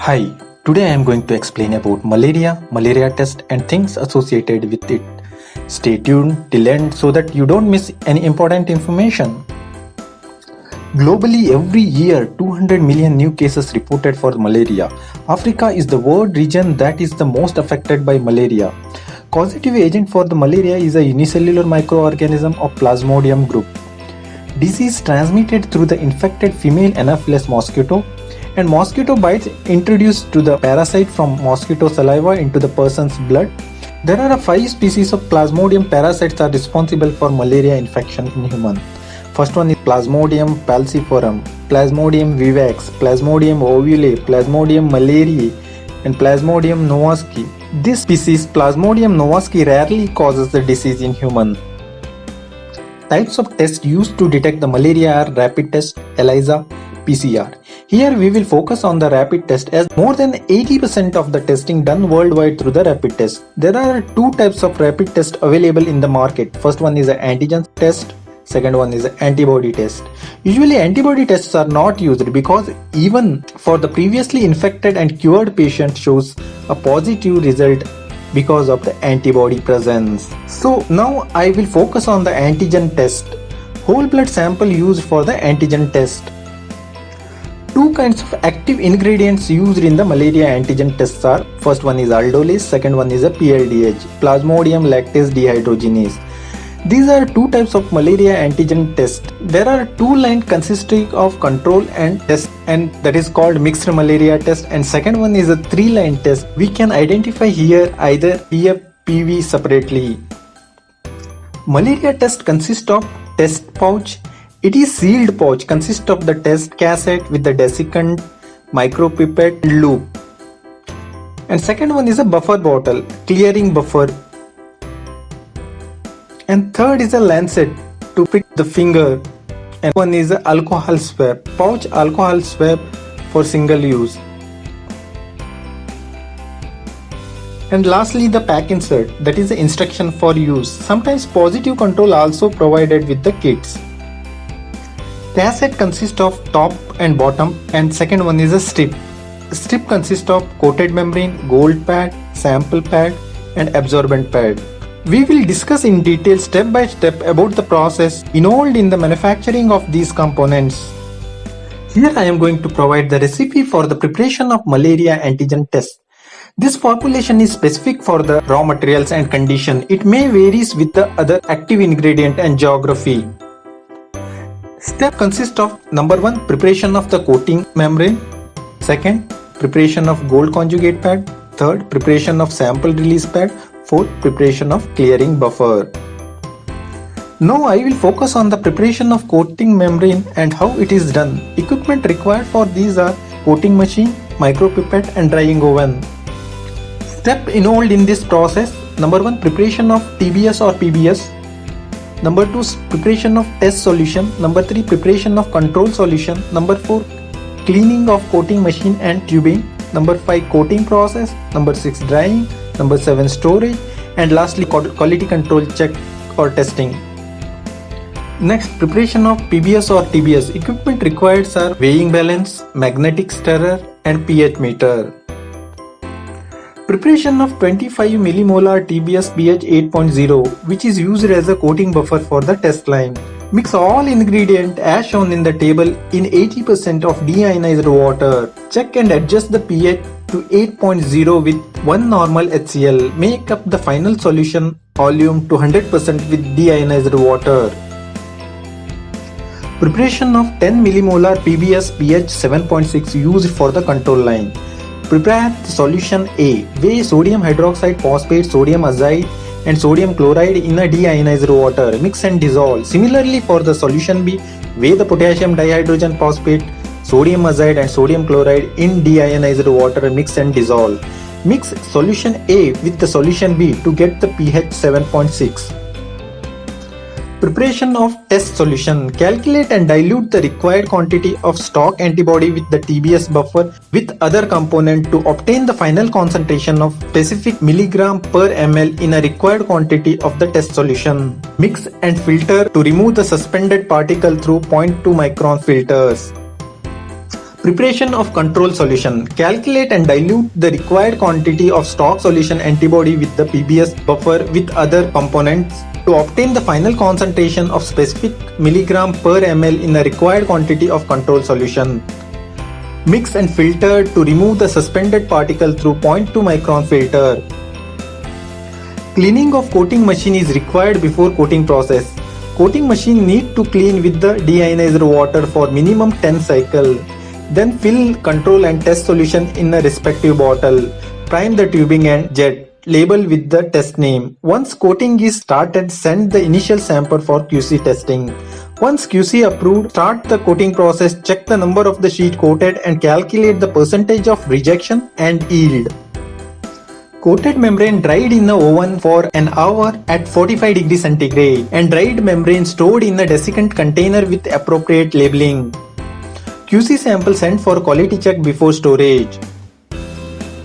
Hi, today I am going to explain about malaria test and things associated with it. Stay tuned till end so that you don't miss any important information. Globally, every year 200 million new cases reported for malaria. Africa is the world region that is the most affected by malaria. Causative agent for the malaria is a unicellular microorganism of Plasmodium group. Disease transmitted through the infected female Anopheles mosquito, and mosquito bites introduced to the parasite from mosquito saliva into the person's blood. There are 5 species of Plasmodium parasites are responsible for malaria infection in human. First one is Plasmodium falciparum, Plasmodium vivax, Plasmodium ovale, Plasmodium malariae, and Plasmodium nowaski. This species Plasmodium nowaski rarely causes the disease in human. Types of tests used to detect the malaria are rapid test, ELISA, PCR. Here we will focus on the rapid test as more than 80% of the testing done worldwide through the rapid test. There are 2 types of rapid test available in the market. First one is an antigen test, second one is an antibody test. Usually antibody tests are not used because even for the previously infected and cured patient shows a positive result because of the antibody presence. So now I will focus on the antigen test. Whole blood sample used for the antigen test. 2 kinds of active ingredients used in the malaria antigen tests are, first one is aldolase, second one is a PLDH, Plasmodium lactase dehydrogenase. These are 2 types of malaria antigen test. There are 2 lines consisting of control and test, and that is called mixed malaria test, and second one is a 3-line test. We can identify here either PF, PV separately. Malaria test consists of test pouch. It is sealed pouch, consists of the test cassette with the desiccant, micropipette and loop. And second one is a buffer bottle, clearing buffer. And third is a lancet to prick the finger. And one is a alcohol swab, pouch alcohol swab for single use. And lastly the pack insert, that is the instruction for use. Sometimes positive control also provided with the kits. Cassette consists of top and bottom, and second one is a strip. Strip consists of coated membrane, gold pad, sample pad and absorbent pad. We will discuss in detail step by step about the process involved in the manufacturing of these components. Here I am going to provide the recipe for the preparation of malaria antigen test. This formulation is specific for the raw materials and condition. It may varies with the other active ingredient and geography. Step consists of number 1, preparation of the coating membrane, second, preparation of gold conjugate pad, third, preparation of sample release pad, fourth, preparation of clearing buffer. Now I will focus on the preparation of coating membrane and how it is done. Equipment required for these are coating machine, micropipette and drying oven. Step involved in this process, number 1, preparation of TBS or PBS. Number 2, preparation of test solution. Number 3, preparation of control solution. Number 4, cleaning of coating machine and tubing. Number 5, coating process. Number 6, drying. Number 7, storage. And lastly, quality control check or testing. Next, preparation of PBS or TBS. Equipment required are weighing balance, magnetic stirrer and pH meter. Preparation of 25 millimolar TBS pH 8.0, which is used as a coating buffer for the test line. Mix all ingredient as shown in the table in 80% of deionized water. Check and adjust the pH to 8.0 with 1 normal HCl. Make up the final solution volume to 100% with deionized water. Preparation of 10 millimolar PBS pH 7.6 used for the control line. Prepare the solution A. Weigh sodium hydroxide phosphate, sodium azide and sodium chloride in a deionized water. Mix and dissolve. Similarly for the solution B, weigh the potassium dihydrogen phosphate, sodium azide and sodium chloride in deionized water. Mix and dissolve. Mix solution A with the solution B to get the pH 7.6. Preparation of test solution. Calculate and dilute the required quantity of stock antibody with the TBS buffer with other component to obtain the final concentration of specific milligram per ml in a required quantity of the test solution. Mix and filter to remove the suspended particle through 0.2 micron filters. Preparation of control solution. Calculate and dilute the required quantity of stock solution antibody with the PBS buffer with other components to obtain the final concentration of specific milligram per ml in the required quantity of control solution. Mix and filter to remove the suspended particle through 0.2 micron filter. Cleaning of coating machine is required before coating process. Coating machine need to clean with the deionized water for minimum 10 cycle. Then fill control and test solution in a respective bottle. Prime the tubing and jet. Label with the test name. Once coating is started, send the initial sample for QC testing. Once QC approved, start the coating process, check the number of the sheet coated and calculate the percentage of rejection and yield. Coated membrane dried in the oven for an hour at 45 degrees centigrade and dried membrane stored in a desiccant container with appropriate labeling. QC sample sent for quality check before storage.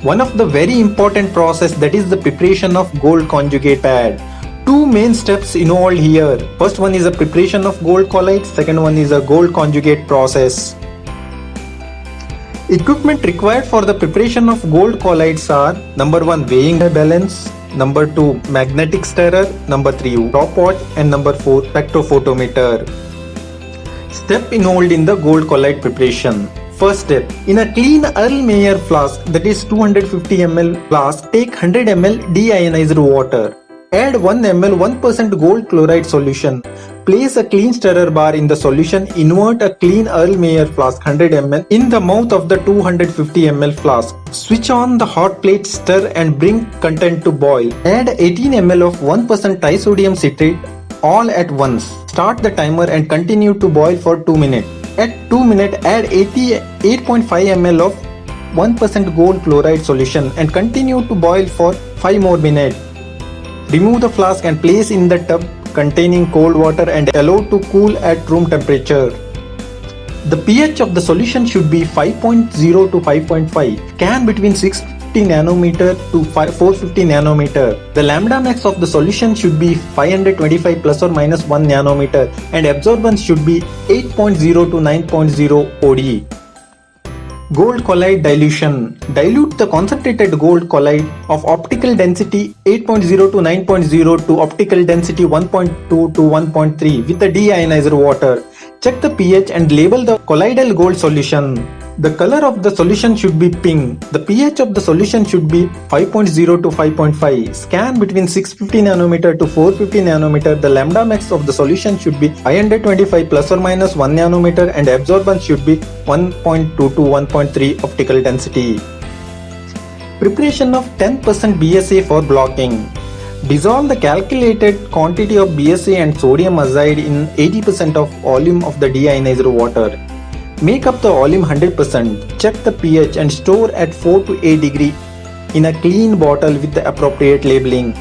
One of the very important process, that is the preparation of gold conjugate pad. Two main steps involved here. First one is a preparation of gold colloid, second one is a gold conjugate process. Equipment required for the preparation of gold colloids are: number 1 weighing balance, number 2 magnetic stirrer, number 3 stopwatch, and number 4 spectrophotometer. Step involved in the gold colloid preparation. First step, in a clean Erlenmeyer flask, that is 250 ml flask, take 100 ml deionized water. Add 1 ml 1% gold chloride solution. Place a clean stirrer bar in the solution. Invert a clean Erlenmeyer flask 100 ml in the mouth of the 250 ml flask. Switch on the hot plate, stir and bring content to boil. Add 18 ml of 1% trisodium citrate all at once. Start the timer and continue to boil for 2 minutes. At 2 minutes, add 8.5 ml of 1% gold chloride solution and continue to boil for 5 more minutes. Remove the flask and place in the tub containing cold water and allow to cool at room temperature. The pH of the solution should be 5.0 to 5.5. Scan between 650 nanometer to 450 nanometer. The lambda max of the solution should be 525 plus or minus 1 nanometer and absorbance should be 8.0 to 9.0 OD. Gold colloid dilution. Dilute the concentrated gold colloid of optical density 8.0 to 9.0 to optical density 1.2 to 1.3 with the deionized water. Check the pH and label the colloidal gold solution. The color of the solution should be pink. The pH of the solution should be 5.0 to 5.5. Scan between 650 nanometer to 450 nanometer. The lambda max of the solution should be 525 plus or minus 1 nanometer and absorbance should be 1.2 to 1.3 optical density. Preparation of 10% BSA for blocking. Dissolve the calculated quantity of BSA and sodium azide in 80% of volume of the deionized water. Make up the volume 100%, check the pH and store at 4 to 8 degree in a clean bottle with the appropriate labeling.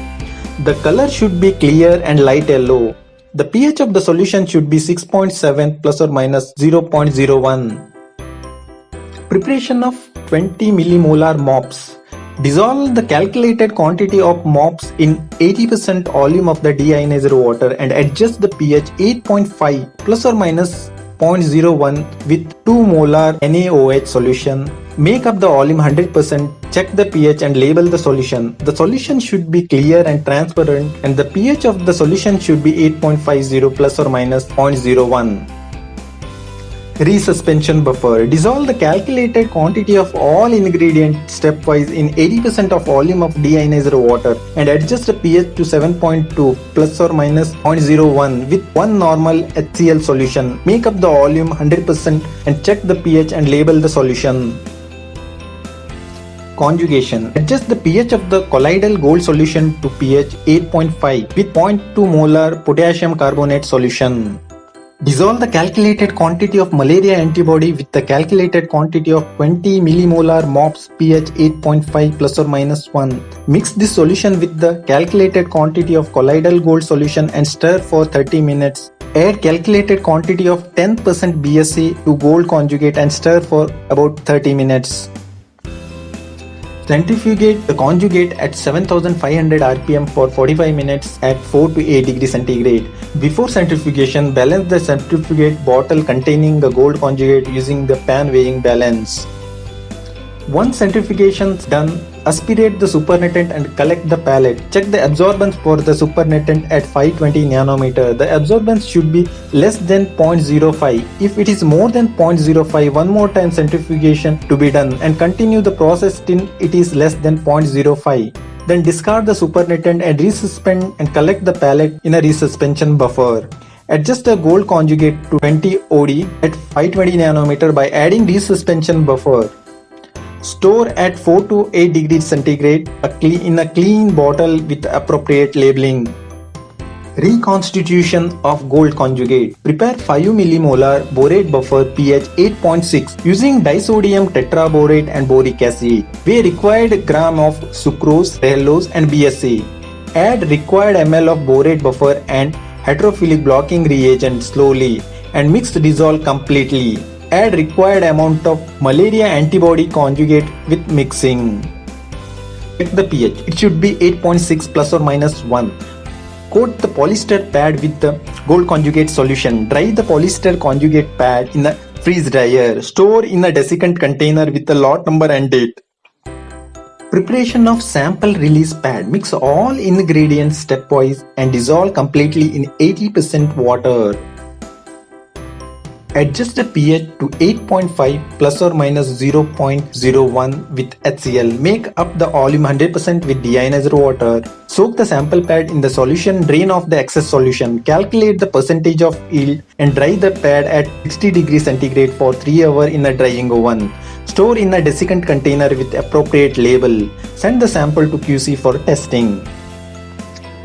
The color should be clear and light yellow. The pH of the solution should be 6.7 plus or minus 0.01. Preparation of 20 millimolar MOPS. Dissolve the calculated quantity of MOPS in 80% volume of the deionized water and adjust the pH 8.5 plus or minus 0.01 with 2 molar NaOH solution. Make up the volume 100%, check the pH and label the solution. The solution should be clear and transparent and the pH of the solution should be 8.50 plus or minus 0.01. Resuspension buffer. Dissolve the calculated quantity of all ingredients stepwise in 80% of volume of deionized water and adjust the pH to 7.2 plus or minus 0.01 with 1 normal HCl solution. Make up the volume 100% and check the pH and label the solution. Conjugation. Adjust the pH of the colloidal gold solution to pH 8.5 with 0.2 molar potassium carbonate solution. Dissolve the calculated quantity of malaria antibody with the calculated quantity of 20 millimolar MOPS pH 8.5 plus or minus 1. Mix this solution with the calculated quantity of colloidal gold solution and stir for 30 minutes. Add calculated quantity of 10% BSA to gold conjugate and stir for about 30 minutes. Centrifugate the conjugate at 7500 rpm for 45 minutes at 4 to 8 degrees centigrade. Before centrifugation, balance the centrifugate bottle containing the gold conjugate using the pan weighing balance. Once centrifugation is done, aspirate the supernatant and collect the pallet. Check the absorbance for the supernatant at 520 nanometer. The absorbance should be less than 0.05. If it is more than 0.05, one more time centrifugation to be done and continue the process till it is less than 0.05. Then discard the supernatant and resuspend and collect the pallet in a resuspension buffer. Adjust the gold conjugate to 20 OD at 520 nanometer by adding resuspension buffer. Store at 4 to 8 degrees centigrade in a clean bottle with appropriate labeling. Reconstitution of gold conjugate. Prepare 5 millimolar borate buffer pH 8.6 using disodium tetraborate and boric acid. Weigh required gram of sucrose, cellulose and BSA. Add required ml of borate buffer and hydrophilic blocking reagent slowly and mix dissolve completely. Add required amount of malaria antibody conjugate with mixing. Check the pH. It should be 8.6 plus or minus 1. Coat the polyester pad with the gold conjugate solution. Dry the polyester conjugate pad in a freeze dryer. Store in a desiccant container with the lot number and date. Preparation of sample release pad. Mix all ingredients stepwise and dissolve completely in 80% water. Adjust the pH to 8.5 plus or minus 0.01 with HCl. Make up the volume 100% with deionizer water. Soak the sample pad in the solution, drain off the excess solution. Calculate the percentage of yield and dry the pad at 60 degrees centigrade for 3 hours in a drying oven. Store in a desiccant container with appropriate label. Send the sample to QC for testing.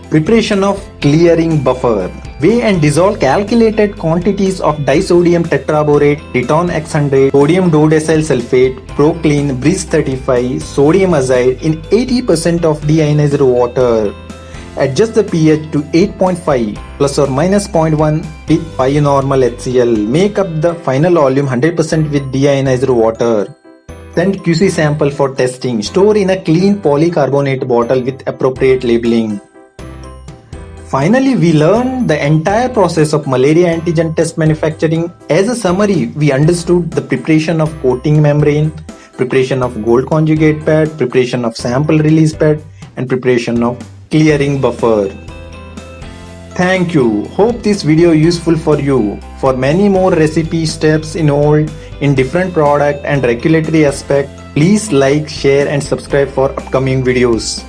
Preparation of clearing buffer. Weigh and dissolve calculated quantities of disodium tetraborate, Triton X100, sodium dodecyl sulfate, Proclean, Breeze 35, sodium azide in 80% of deionized water. Adjust the pH to 8.5 plus or minus 0.1 with pi normal HCl. Make up the final volume 100% with deionized water. Send QC sample for testing. Store in a clean polycarbonate bottle with appropriate labeling. Finally, we learned the entire process of malaria antigen test manufacturing. As a summary, we understood the preparation of coating membrane, preparation of gold conjugate pad, preparation of sample release pad, and preparation of clearing buffer. Thank you. Hope this video useful for you. For many more recipe steps involved in different product and regulatory aspect, please like, share and subscribe for upcoming videos.